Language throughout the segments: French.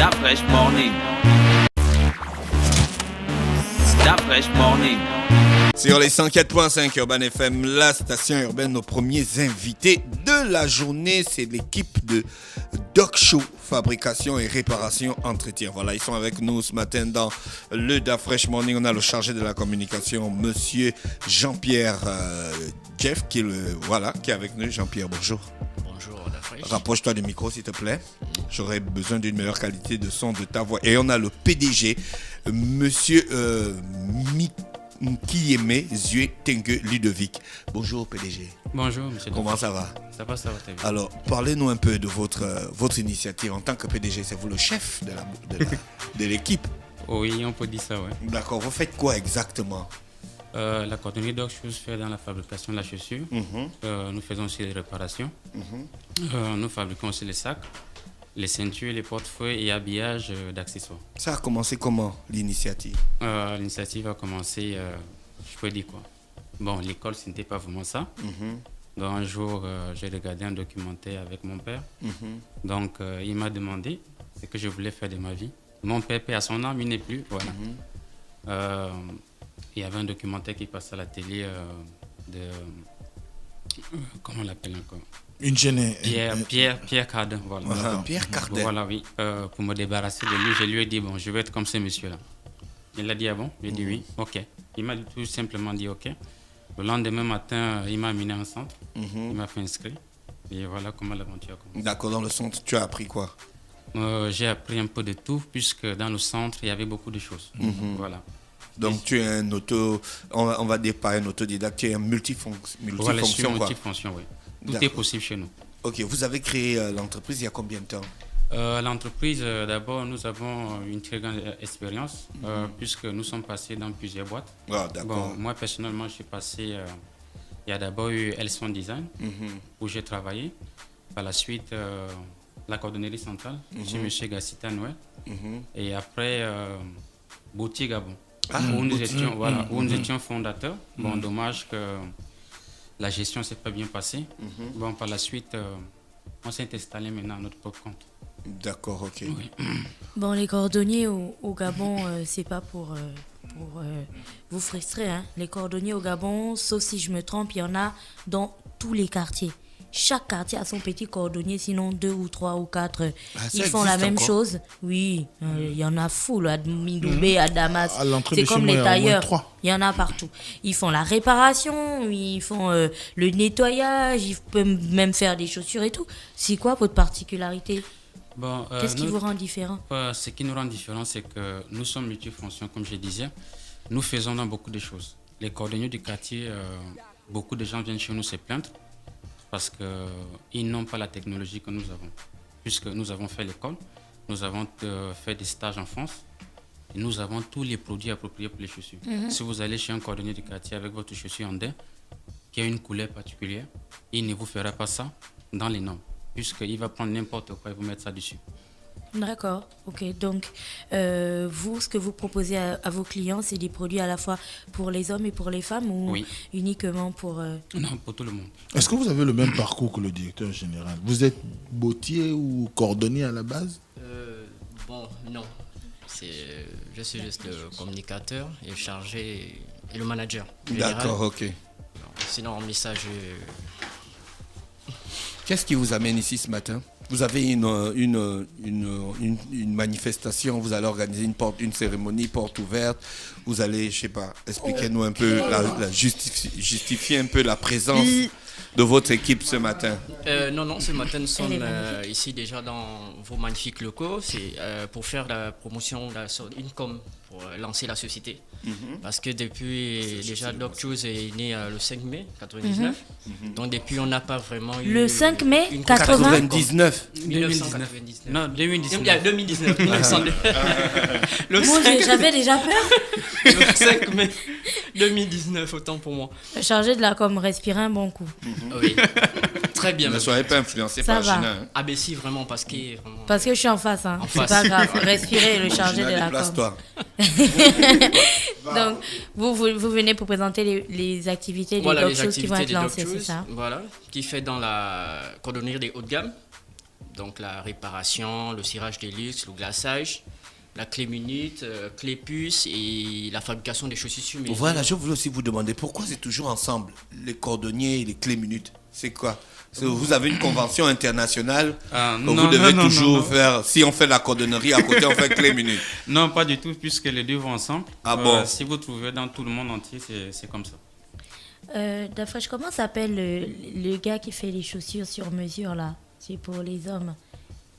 That Fresh Morning. That Fresh Morning. Sur les 104.5 Urban FM, la station urbaine, nos premiers invités de la journée, c'est l'équipe de Doc Show, fabrication et réparation entretien. Voilà, ils sont avec nous ce matin dans le Da Fresh Morning. On a le chargé de la communication, monsieur Jean-Pierre Jeff, qui est avec nous. Jean-Pierre, bonjour. Bonjour, Da Fresh. Rapproche-toi du micro, s'il te plaît. J'aurais besoin d'une meilleure qualité de son de ta voix. Et on a le PDG, monsieur Nkiyeme Zue Tengue Ludovic. Bonjour PDG. Bonjour monsieur. Comment ça va? Ça va très bien. Alors, parlez-nous un peu de votre initiative en tant que PDG. C'est vous le chef de l'équipe? Oui, on peut dire ça, oui. D'accord, vous faites quoi exactement? La coordonnée Doc Shoes fait dans la fabrication de la chaussure. Nous faisons aussi les réparations. Nous fabriquons aussi les sacs, les ceintures, les portefeuilles et habillage d'accessoires. Ça a commencé comment, l'initiative? L'initiative a commencé, je peux dire quoi? Bon, l'école, ce n'était pas vraiment ça. Donc, un jour, j'ai regardé un documentaire avec mon père. Donc, il m'a demandé ce que je voulais faire de ma vie. Mon père, paix à son âme, il n'est plus. Voilà. Il y avait un documentaire qui passe à la télé de... comment on l'appelle encore? Une chaîne. Pierre Cardin, voilà. Pierre Cardin. Voilà, oui. Pour me débarrasser de lui, je lui ai dit, bon, je vais être comme ce monsieur-là. Il a dit, ah bon? J'ai dit oui, ok. Il m'a tout simplement dit ok. Le lendemain matin, il m'a amené en centre. Il m'a fait inscrire. Et voilà comment l'aventure a commencé. D'accord, dans le centre, tu as appris quoi? J'ai appris un peu de tout, puisque dans le centre, il y avait beaucoup de choses. Voilà. Donc, tu es un on va dire pas un autodidacte, tu es un multifonction. Voilà, je suis multifonction, oui. Tout est possible chez nous. Ok, vous avez créé l'entreprise il y a combien de temps? L'entreprise, d'abord, nous avons une très grande expérience, puisque nous sommes passés dans plusieurs boîtes. Ah, d'accord. Bon, moi, personnellement, je suis passé... il y a d'abord eu Elson Design, où j'ai travaillé. Par la suite, la coordonnerie centrale, chez M. Gassita Noël. Et après, Boutier Gabon, où nous étions fondateurs. Bon, dommage que la gestion ne s'est pas bien passée. Bon, par la suite, on s'est installé maintenant à notre propre compte. D'accord, ok. Oui. Bon, les cordonniers au Gabon, c'est pas pour vous frustrer. Hein. Les cordonniers au Gabon, sauf si je me trompe, il y en a dans tous les quartiers. Chaque quartier a son petit cordonnier, sinon 2 ou 3 ou 4. Ils font la même chose. Oui, il y en a fou, à Mindoubé, à Damas. C'est comme les tailleurs. Il y en a partout. Ils font la réparation, ils font le nettoyage, ils peuvent même faire des chaussures et tout. C'est quoi votre particularité? Bon, qu'est-ce qui vous rend différent? Ce qui nous rend différent, c'est que nous sommes multifonctions, comme je disais. Nous faisons dans beaucoup de choses. Les cordonniers du quartier, beaucoup de gens viennent chez nous se plaindre parce qu'ils n'ont pas la technologie que nous avons. Puisque nous avons fait l'école, nous avons fait des stages en France, et nous avons tous les produits appropriés pour les chaussures. Si vous allez chez un cordonnier du quartier avec votre chaussure en daim, qui a une couleur particulière, il ne vous fera pas ça dans les normes, puisqu'il va prendre n'importe quoi et vous mettre ça dessus. D'accord, ok. Donc, vous, ce que vous proposez à vos clients, c'est des produits à la fois pour les hommes et pour les femmes ou uniquement pour... Non, pour tout le monde. Est-ce que vous avez le même parcours que le directeur général? Vous êtes bottier ou cordonnier à la base? Bon, non. Je suis juste le communicateur et chargé et le manager. D'accord, ok. Sinon, en message... Qu'est-ce qui vous amène ici ce matin? Vous avez une manifestation, vous allez organiser une cérémonie porte ouverte, vous allez, je sais pas, expliquez-nous un peu, justifier un peu la présence de votre équipe ce matin. Non, ce matin nous sommes ici déjà dans vos magnifiques locaux, c'est pour faire la promotion, une com pour lancer la société. Parce que depuis, déjà Doc Shoes est né le 5 mai 1999. Donc depuis, on n'a pas vraiment eu... Le 5 mai 99. 1999. Non, 2019. Il y a 2019. Le Mon Dieu, j'avais déjà peur. Le 5 mai 2019, autant pour moi. Le chargé de la com, respirer un bon coup. Oui. Très bien. Ne soyez pas influencé Ça par va. Gina. Hein. Ah ben si, vraiment, parce que je suis en face. Hein. C'est face. pas grave. Respirez le chargé Gina, de la com. déplace-toi. Donc, vous venez pour présenter les activités des Doc Shoes qui vont être lancées, c'est ça? Voilà, qui fait dans la cordonnerie des haut de gamme. Donc la réparation, le cirage des luxe, le glaçage, la clé minute, clé puce et la fabrication des chaussures sur mesure. Voilà, je voulais aussi vous demander pourquoi c'est toujours ensemble, les cordonniers et les clés minutes. C'est quoi? Vous avez une convention internationale que non, vous devez non, toujours non. faire. Si on fait la cordonnerie, à côté, on fait clé minutes. Non, pas du tout, puisque les deux vont ensemble. Ah bon? Si vous trouvez dans tout le monde entier, c'est comme ça. Dafresh, comment s'appelle le gars qui fait les chaussures sur mesure là? C'est pour les hommes.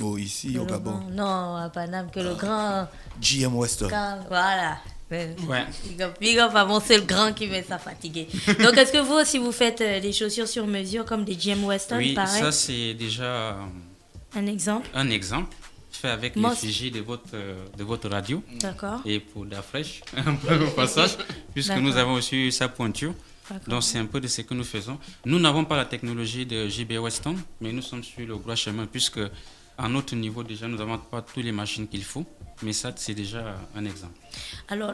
Oh, ici, Que au le Gabon. grand- Non, à Paname, que le grand. GM Weston. Voilà. Ouais. Big up à mon seul grand qui met ça fatigué. Donc, est-ce que vous aussi vous faites des chaussures sur mesure comme des GM Weston, Oui, pareil? ça c'est déjà Un exemple? un exemple fait avec Moi, l'effigie de votre radio. D'accord. Et pour Dafresh, un peu au passage, puisque D'accord. nous avons aussi eu sa pointure. D'accord. Donc c'est un peu de ce que nous faisons. Nous n'avons pas la technologie de JB Weston, mais nous sommes sur le droit chemin, puisque à notre niveau déjà, nous n'avons pas toutes les machines qu'il faut. Mais ça, c'est déjà un exemple. Alors,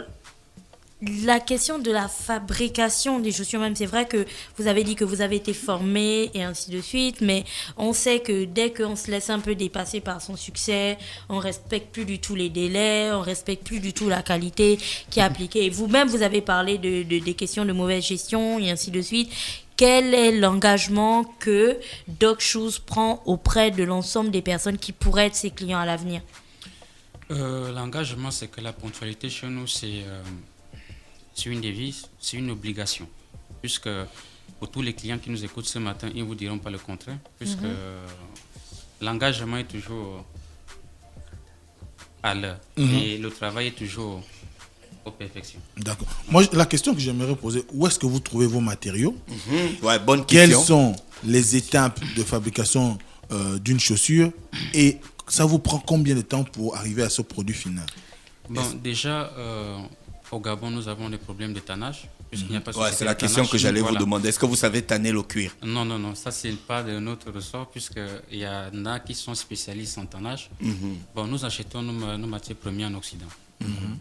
la question de la fabrication des chaussures, même, c'est vrai que vous avez dit que vous avez été formé et ainsi de suite, mais on sait que dès qu'on se laisse un peu dépasser par son succès, on respecte plus du tout les délais, on respecte plus du tout la qualité qui est appliquée. Et vous-même, vous avez parlé des questions de mauvaise gestion et ainsi de suite. Quel est l'engagement que Doc Shoes prend auprès de l'ensemble des personnes qui pourraient être ses clients à l'avenir? L'engagement, c'est que la ponctualité chez nous, c'est une devise, c'est une obligation. Puisque pour tous les clients qui nous écoutent ce matin, ils ne vous diront pas le contraire. Puisque l'engagement est toujours à l'heure. Et le travail est toujours aux perfections. D'accord. Moi, la question que j'aimerais poser, où est-ce que vous trouvez vos matériaux? Ouais, bonne Quelles question. sont les étapes de fabrication d'une chaussure? Et ça vous prend combien de temps pour arriver à ce produit final? Bon, déjà, au Gabon, nous avons des problèmes de tannage. Puisqu'il n'y a pas de Ouais, société c'est la de question tannage. que j'allais Voilà. vous demander. Est-ce que vous savez tanner le cuir? Non, non, non, ça c'est pas de notre ressort puisqu'il y en a qui sont spécialistes en tannage. Bon, nous achetons nos matières premières en Occident.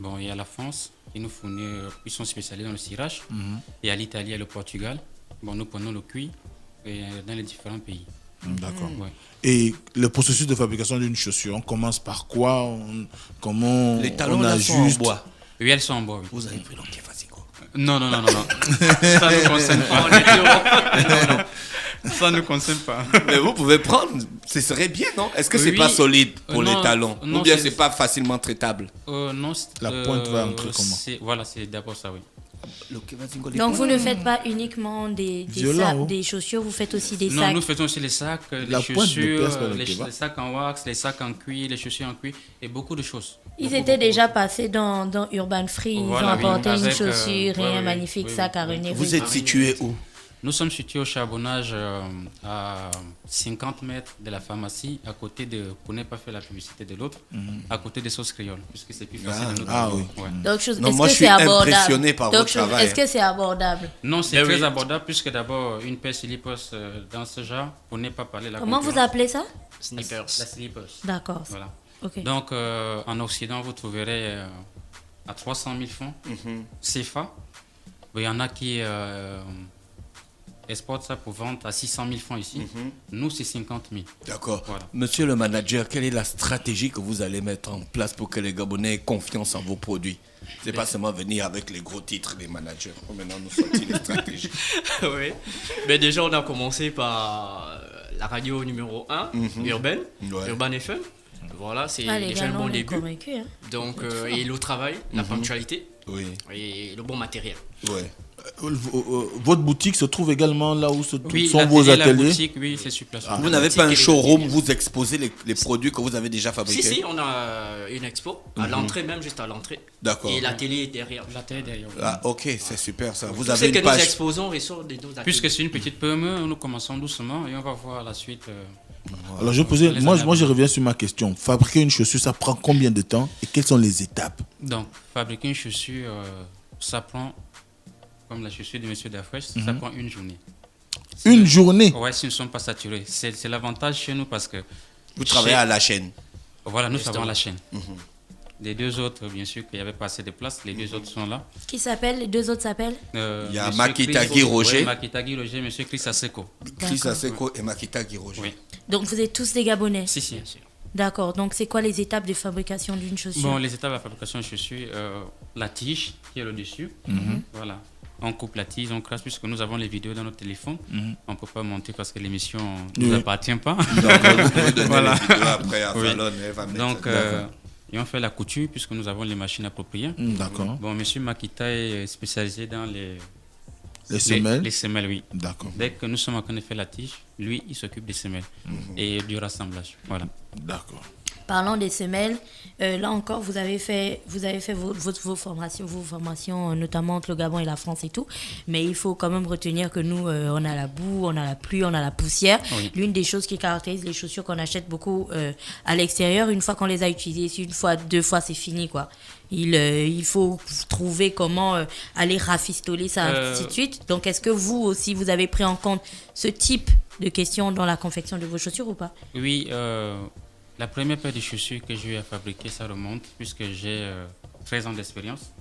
Bon, il y a la France qui nous fournit, ils sont spécialisés dans le cirage. Il y a l'Italie et le Portugal. Bon, nous prenons le cuir dans les différents pays. D'accord. Ouais. Et le processus de fabrication d'une chaussure, on commence par quoi? Comment Les talons on là sont en ajuste? bois. Oui, elles sont en bois, oui. Vous avez pris l'enquête facile, quoi. Non, non, non, non, non. Ça ne nous concerne pas. Non, non. Ça ne nous concerne pas. Mais vous pouvez prendre, ce serait bien, non? Est-ce que c'est Oui. pas solide pour Non, les talons? non, Ou bien c'est- c'est pas facilement traitable? Non, La pointe va entrer comment? Voilà, c'est d'abord ça, oui. Donc, vous ne faites pas uniquement des Violent, sacs, des chaussures, vous faites aussi des Non, sacs. nous faisons aussi les sacs, les La pointe de chaussures, perce par le les kebab. sacs en wax, les sacs en cuir, les chaussures en cuir et beaucoup de choses. Ils étaient déjà passés dans Urban Free, ils Voilà, ont oui, apporté une avec, chaussure et ouais, un oui, magnifique oui, sac à oui. René. Vous êtes situé où? Nous sommes situés au charbonnage à 50 mètres de la pharmacie, à côté de, pour ne pas faire la publicité de l'autre, à côté des sauces créoles, puisque c'est plus facile de nous ah trouver. oui. Ouais. Donc, est-ce Non, que moi, je c'est suis abordable? impressionné par Donc, votre travail. est-ce que c'est abordable? Non, c'est Ben très oui. abordable, puisque d'abord, une paire slipos dans ce genre, pour ne pas parler de la Comment vous concurrence. appelez ça? Sneakers. La slipos. D'accord. Voilà. Ok. Donc, en Occident, vous trouverez à 300 000 francs CFA. Il y en a qui exportent ça pour vendre à 600 000 francs ici. Nous, c'est 50 000. D'accord. Voilà. Monsieur le manager, quelle est la stratégie que vous allez mettre en place pour que les Gabonais aient confiance en vos produits? C'est pas seulement venir avec les gros titres des managers. Maintenant, nous sortir les stratégies. Oui. Mais déjà, on a commencé par la radio numéro 1, Urban, Ouais. Urban FM. Voilà, c'est Ah, les déjà gars, un là, bon on est début. convaincus, hein. Donc, et le travail, la ponctualité Oui, et le bon matériel. ouais. Votre boutique se trouve également là où sont Oui, vos l'atelier, la ateliers? boutique, oui, c'est sur place. Vous n'avez boutique pas un et les showroom ateliers. où vous exposez les produits que vous avez déjà fabriqués? Si, on a une expo à l'entrée, même juste à l'entrée. D'accord. Et l'atelier est derrière. L'atelier derrière. Ah, ok, c'est super ça. Vous Tout avez ce que une nous page. exposons ressort de nos ateliers. Puisque c'est une petite PME, nous commençons doucement et on va voir la suite. Alors je posais, Les moi années je reviens sur ma question. Fabriquer une chaussure, ça prend combien de temps et quelles sont les étapes? Donc, fabriquer une chaussure, ça prend, comme la chaussure de M. Dafresh, ça prend une journée. Une journée? Ouais, si nous ne sommes pas saturés. C'est l'avantage chez nous parce que. Vous travaillez à la chaîne. Voilà, nous savons la chaîne. Les deux autres, bien sûr, qu'il n'y avait pas assez de place, les deux autres sont là. Qui s'appelle? Les deux autres s'appellent? Il y a Monsieur Makita Chris- Guy Roger. Ouais, Makita Guy Roger, M. Chris Aseko. Chris Aseko et Makita Guy Roger. Oui. Donc vous êtes tous des Gabonais. Si, si. Bien sûr. D'accord. Donc c'est quoi les étapes de fabrication d'une chaussure? Bon, les étapes de la fabrication de chaussures, la tige qui est le dessus. Voilà. On coupe la tige, on crasse, puisque nous avons les vidéos dans notre téléphone. On ne peut pas monter parce que l'émission ne nous appartient pas. Donc, vous pouvez donner Voilà. les vidéos après à Oui. Fallon, elle va mettre. Donc, et on fait la couture, puisque nous avons les machines appropriées. D'accord. Bon, monsieur Makita est spécialisé dans Les semelles. Les semelles, oui. D'accord. Dès que nous sommes en train de faire la tige, lui, il s'occupe des semelles et du rassemblage. Voilà. D'accord. Parlant des semelles, là encore, vous avez fait vos formations, notamment entre le Gabon et la France et tout. Mais il faut quand même retenir que nous, on a la boue, on a la pluie, on a la poussière. Oui. L'une des choses qui caractérise les chaussures qu'on achète beaucoup à l'extérieur, une fois qu'on les a utilisées, une fois, deux fois, c'est fini, quoi. Il faut trouver comment aller rafistoler ça, ainsi de suite. Donc, est-ce que vous aussi, vous avez pris en compte ce type de questions dans la confection de vos chaussures ou pas? Oui, la première paire de chaussures que j'ai eu à fabriquer, ça remonte, puisque j'ai 13 ans d'expérience.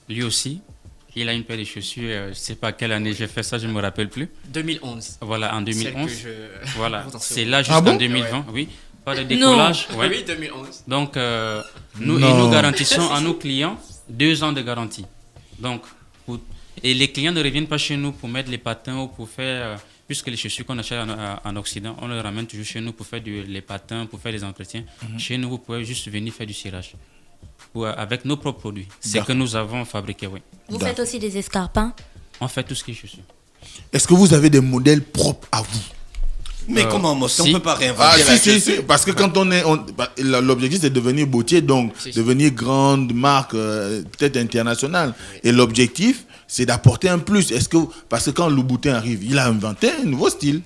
Lui aussi, il a une paire de chaussures, je ne sais pas quelle année j'ai fait ça, je ne me rappelle plus. 2011. Voilà, en 2011. Celle que je... Voilà, Attention. c'est là jusqu'en 2020, oui. Pas de décollage. Ouais. Oui, 2011. Donc, nous Non. garantissons à nos clients 2 ans de garantie. Donc, et les clients ne reviennent pas chez nous pour mettre les patins ou pour faire, puisque les chaussures qu'on achète en Occident, on les ramène toujours chez nous pour faire les patins, pour faire les entretiens. Chez nous, vous pouvez juste venir faire du cirage avec nos propres produits. C'est D'accord. que nous avons fabriqué, oui. Vous faites aussi des escarpins? On fait tout ce qui est chaussures. Est-ce que vous avez des modèles propres à vous? Mais comment, moi, on si. ne peut pas réinventer Ah, la si, chaussure. si. Parce que quand l'objectif, c'est de devenir boutier, donc Si, si. devenir grande marque, peut-être internationale. Et l'objectif, c'est d'apporter un plus. Parce que quand Louboutin arrive, il a inventé un nouveau style.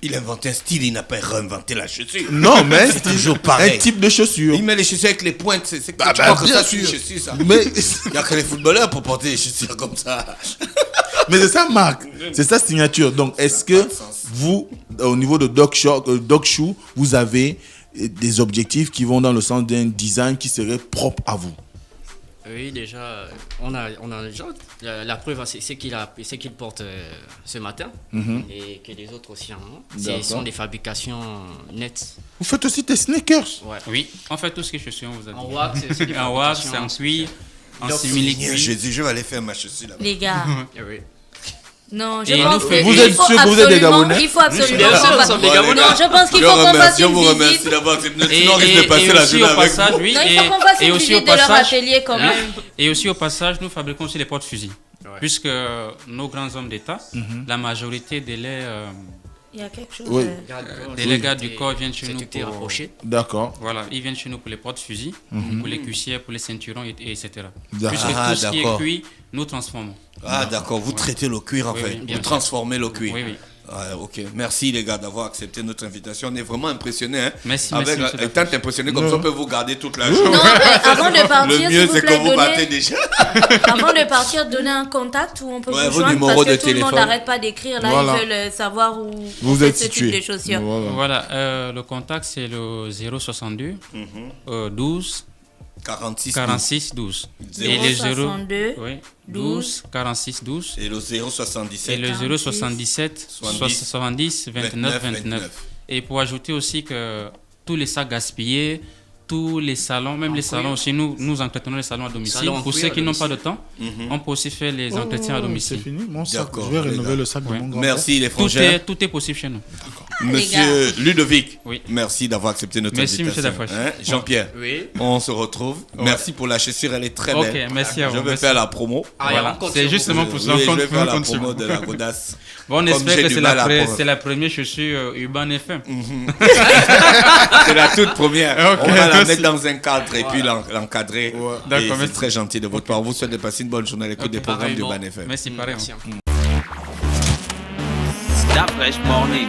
Il a inventé un style, il n'a pas réinventé la chaussure. Non, mais un style, toujours pareil. un type de chaussure. Il met les chaussures avec les pointes, c'est que Ah, tu bah, crois que bien ça, c'est une sûr. chaussure, ça. Mais, Il n'y a que les footballeurs pour porter des chaussures comme ça. mais c'est sa marque, c'est sa signature. Donc, est-ce n'a pas que de sens. vous, au niveau de Doc Shoe, vous avez des objectifs qui vont dans le sens d'un design qui serait propre à vous? Oui, déjà, on a déjà la preuve, c'est ce qu'il porte ce matin et que les autres aussi en ont. D'accord. Ce sont des fabrications nettes. Vous faites aussi des sneakers. Ouais. Oui, on fait tout ce qui est chaussures, on vous a dit. En wax, c'est des En wax, fabrications- en cuir, en Donc, simili-cuir. Je dis, je vais aller faire ma chaussure là-bas. Les gars, Ah oui. non, je Et pense nous, que vous il êtes faut sûr que vous êtes des absolument- Gabonais? Il faut absolument Bien sûr, qu'on nous fasse- sommes des Bon, Gabonais. Non, je pense qu'il faut qu'on fasse Je vous une remercie visite. d'avoir accepté. Et, Sinon, on risque de passer la aussi journée au avec passage, vous. oui, Non, il faut qu'on fasse et une aussi visite au de leur passage, atelier quand hein, même. et aussi au passage, nous fabriquons aussi les porte-fusils. Ouais. Puisque nos grands hommes d'État, la majorité Il y a quelque chose. Oui. des légats du corps viennent chez nous C'était pour... rapproché. D'accord. Voilà, ils viennent chez nous pour les porte-fusils, pour les cuissières, pour les ceintures, etc. D'accord. Puisque Ah, tout ce qui est d'accord. cuit, nous transformons. Ah, d'accord, vous traitez le cuir en Oui, fait. oui, bien Vous sûr. transformez le cuir. Oui, oui. Ah, ok, merci les gars d'avoir accepté notre invitation. On est vraiment impressionnés. Hein? Merci, Avec, merci, monsieur tant impressionné comme ça, on peut vous garder toute la journée. Non, mais avant de partir, Le s'il mieux, vous c'est plaît, que vous battez donnez, déjà. avant de partir, donner un contact où on peut Ouais, vous vos joindre numéros parce que de tout le monde téléphone. n'arrête pas d'écrire. Là, Voilà. ils veulent savoir où Vous on fait êtes ce type situé. de chaussures. Voilà. Voilà, le contact c'est le 062 12 46 46 12. Zéro Et le 62 oui, 12 46 12. Et le 077. Et le 077 70 29 29. Et pour ajouter aussi que tous les sacs gaspillés, tous les salons, même les salons aussi, nous entretenons les salons à domicile. Salons en Pour cuir ceux à qui n'ont pas de domicile. temps, on peut aussi faire les entretiens à C'est domicile. fini, mon sac. D'accord, Je vais les rénover gars. le sac de Ouais. mon grand. Merci les frangins. Tout est possible chez nous. Monsieur Ludovic, Oui. merci d'avoir accepté notre Merci, invitation. monsieur Dafoche. Hein, Jean-Pierre, Oui. on se retrouve. Merci pour la chaussure, elle est très Ok, belle. merci à vous. Je vais Merci. faire la promo. Ah, Voilà, on compte c'est sur justement vous. pour ça Oui, qu'on je vais faire la compte sur promo vous. de la Godasse. Bon, on Comme espère j'ai que du c'est mal la, à pre- prendre. c'est la première chaussure Urban FM. C'est la toute première. Ok, On va la merci. mettre dans un cadre et puis l'encadrer. D'accord, Et c'est merci. très gentil de votre part. Vous souhaite de passer une bonne journée à l'écoute des programmes du pareillement. Ban FM. Merci, pareil. Merci. Stop Fresh Morning.